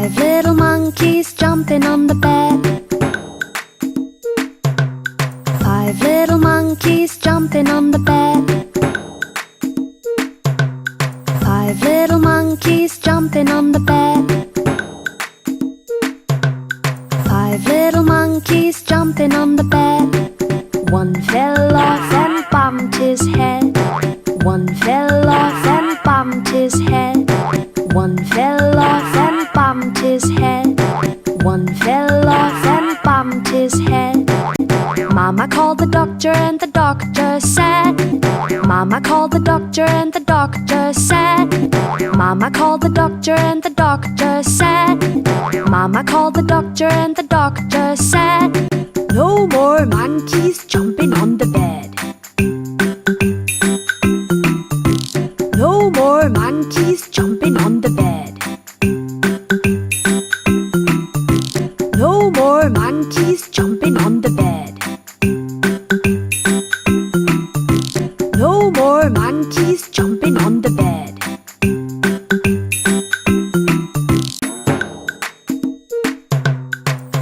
Five little monkeys jumping on the bed. Five little monkeys jumping on the bed. Five little monkeys jumping on the bed. Five little monkeys jumping on the bed. One fell off and bumped his head. One fell off and bumped his head. One fell off and bumped his head. One fell off and bumped his head. Mama called the doctor and the doctor said. Mama called the doctor and the doctor said. Mama called the doctor and the doctor said. Mama called the doctor and the doctor said, no more monkeys jumping on the bed. No more monkeys jumping on the bed. No more monkeys jumping on the bed. No more monkeys jumping on the bed.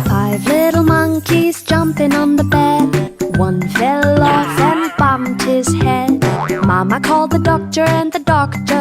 Five little monkeys jumping on the bed. One fell off and bumped his head. Mama called the doctor and the doctor